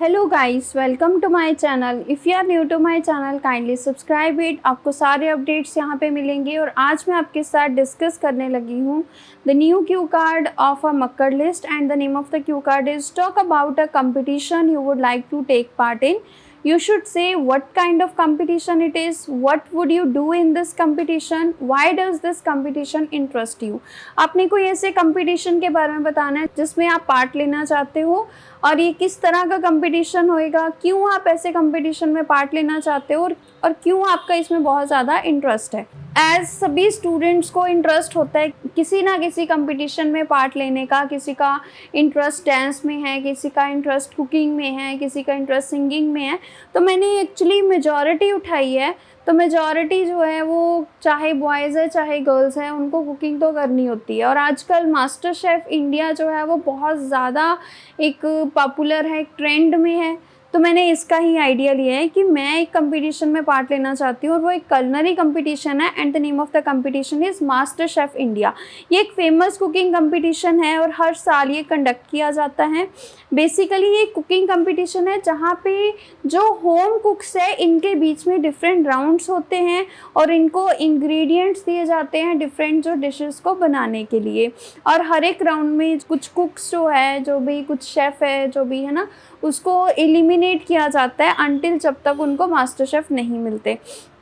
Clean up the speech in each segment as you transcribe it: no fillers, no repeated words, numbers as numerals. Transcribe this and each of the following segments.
Hello guys, welcome to my channel. If you are new to my channel kindly subscribe it. आपको सारे updates यहाँ पे मिलेंगे और आज मैं आपके साथ डिस्कस करने लगी हूँ the new Q card of a Makkar list and the name of the Q card is talk about a competition you would like to take part in. You should say what kind of competition it is, what would you do in this competition, why does this competition interest you. आपने कोई ऐसे competition के बारे में बताना है जिसमें आप पार्ट लेना चाहते हो और ये किस तरह का कंपटीशन होएगा, क्यों आप ऐसे कंपटीशन में पार्ट लेना चाहते हो और क्यों आपका इसमें बहुत ज़्यादा इंटरेस्ट है। एज सभी स्टूडेंट्स को इंटरेस्ट होता है किसी ना किसी कंपटीशन में पार्ट लेने का। किसी का इंटरेस्ट डांस में है, किसी का इंटरेस्ट कुकिंग में है, किसी का इंटरेस्ट सिंगिंग में है। तो मैंने एक्चुअली मेजॉरिटी उठाई है, तो मेजॉरिटी जो है वो चाहे बॉयज़ है चाहे गर्ल्स है, उनको कुकिंग तो करनी होती है। और आजकल मास्टर शेफ़ इंडिया जो है वो बहुत ज़्यादा एक पॉपुलर है, एक ट्रेंड में है। तो मैंने इसका ही आइडिया लिया है कि मैं एक कंपटीशन में पार्ट लेना चाहती हूँ और वो एक कलनरी कंपटीशन है and the name of the competition is master chef India. ये एक फेमस कुकिंग कंपटीशन है और हर साल ये कंडक्ट किया जाता है। बेसिकली ये कुकिंग कंपटीशन है जहाँ पे जो होम कुक्स है इनके बीच में डिफरेंट राउंड्स होते हैं और इनको इंग्रेडिएंट्स दिए जाते हैं डिफरेंट जो डिशेस को बनाने के लिए। और हर एक राउंड में कुछ कुक्स जो है, जो भी कुछ शेफ़ है जो भी है ना, उसको एलिमिनेट किया जाता है अनटिल जब तक उनको मास्टर शेफ़ नहीं मिलते।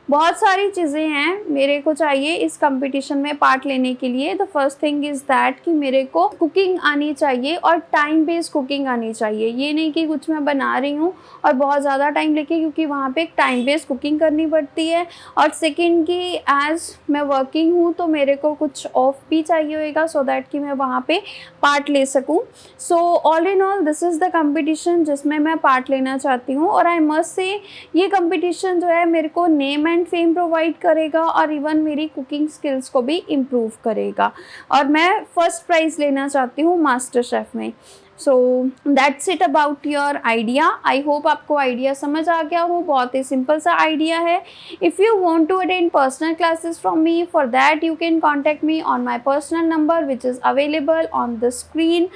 बहुत सारी चीज़ें हैं मेरे को चाहिए इस कंपटीशन में पार्ट लेने के लिए। The first thing is that कि मेरे को कुकिंग आनी चाहिए और टाइम बेस्ड कुकिंग आनी चाहिए। ये नहीं कि कुछ मैं बना रही हूँ और बहुत ज़्यादा टाइम लेके, क्योंकि वहाँ पे एक टाइम बेस्ड कुकिंग करनी पड़ती है। और सेकेंड कि एज़ मैं वर्किंग हूँ तो मेरे को कुछ ऑफ भी चाहिए होगा सो दैट कि मैं वहाँ पे पार्ट ले सकूँ। So all in all this is the competition जिसमें मैं पार्ट लेना चाहती हूँ। और आई मस्ट से ये कंपटीशन जो है मेरे को नेम एंड फेम प्रोवाइड करेगा और इवन मेरी कुकिंग स्किल्स को भी इम्प्रूव करेगा। और मैं फर्स्ट प्राइज़ लेना चाहती हूँ मास्टर शेफ़ में। So that's it about your idea. I hope आपको आइडिया समझ आ गया हो। बहुत ही सिंपल सा आइडिया है। If you want to attend personal classes from me, for that you can contact me on my personal number which is available on the screen.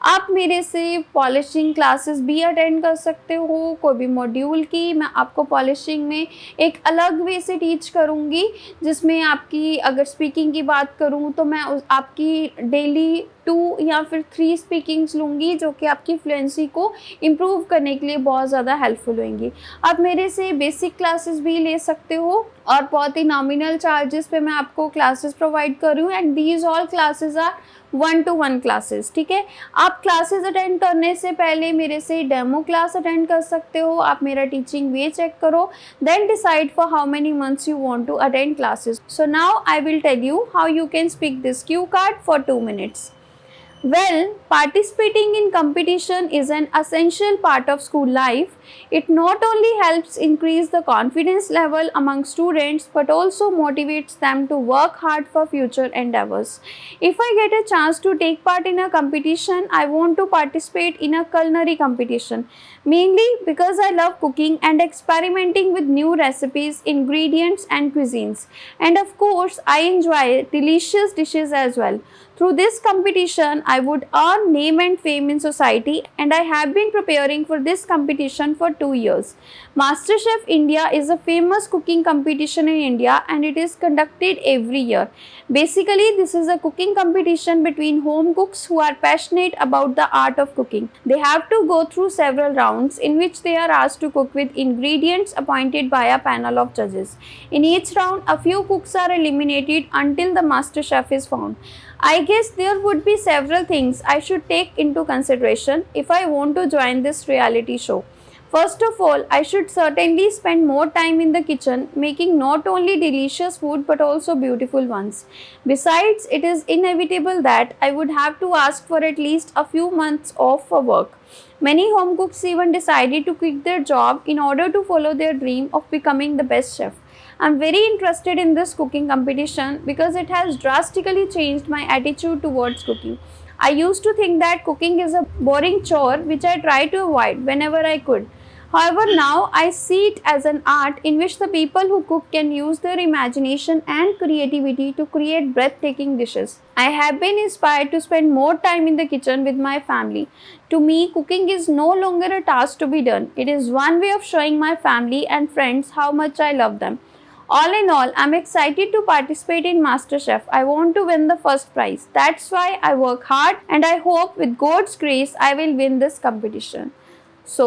आप मेरे से पॉलिशिंग क्लासेस भी अटेंड कर सकते हो। कोई भी मॉड्यूल की मैं आपको पॉलिशिंग में एक अलग वे से टीच करूँगी, जिसमें आपकी अगर स्पीकिंग की बात करूँ तो मैं आपकी डेली 2 या फिर 3 स्पीकिंग्स लूँगी जो कि आपकी फ्लुएंसी को इम्प्रूव करने के लिए बहुत ज़्यादा हेल्पफुल होंगी। आप मेरे से बेसिक क्लासेस भी ले सकते हो और बहुत ही नॉमिनल चार्जेस पे मैं आपको क्लासेस प्रोवाइड कर रही हूँ and these all classes are 1-to-1 classes. ठीक है, आप क्लासेस अटेंड करने से पहले मेरे से डेमो क्लास अटेंड कर सकते हो। आप मेरा टीचिंग वे चेक करो, then decide for how many months you want to attend classes. So now I will tell you how you can speak this cue card for 2 minutes. Well, participating in competition is an essential part of school life. It not only helps increase the confidence level among students but also motivates them to work hard for future endeavors. If I get a chance to take part in a competition, I want to participate in a culinary competition, mainly because I love cooking and experimenting with new recipes, ingredients and cuisines. And of course, I enjoy delicious dishes as well. Through this competition, I would earn name and fame in society, and I have been preparing for this competition for 2 years. MasterChef India is a famous cooking competition in India and it is conducted every year. Basically, this is a cooking competition between home cooks who are passionate about the art of cooking. They have to go through several rounds in which they are asked to cook with ingredients appointed by a panel of judges. In each round, a few cooks are eliminated until the master chef is found. I guess there would be several things I should take into consideration if I want to join this reality show. First of all, I should certainly spend more time in the kitchen making not only delicious food but also beautiful ones. Besides, it is inevitable that I would have to ask for at least a few months off for work. Many home cooks even decided to quit their job in order to follow their dream of becoming the best chef. I'm very interested in this cooking competition because it has drastically changed my attitude towards cooking. I used to think that cooking is a boring chore which I tried to avoid whenever I could. However, now I see it as an art in which the people who cook can use their imagination and creativity to create breathtaking dishes. I have been inspired to spend more time in the kitchen with my family. To me, cooking is no longer a task to be done. It is one way of showing my family and friends how much I love them. All in all, I'm excited to participate in MasterChef. I want to win the first prize. That's why I work hard and I hope with God's grace I will win this competition. So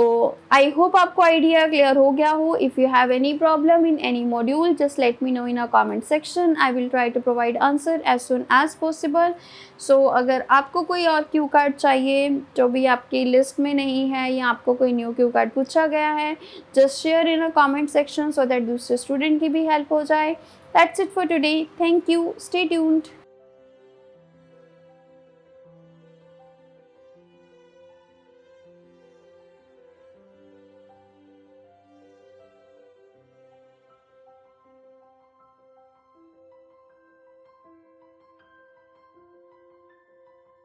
I hope आपको idea clear हो गया हो. If you have any problem in any module just let me know in a comment section. I will try to provide answer as soon as possible. So अगर आपको कोई और Q card चाहिए जो भी आपकी लिस्ट में नहीं है या आपको कोई न्यू क्यू कार्ड पूछा गया है, just share in a comment section so that दूसरे स्टूडेंट की भी हेल्प हो जाए. That's it for today. Thank you. Stay tuned.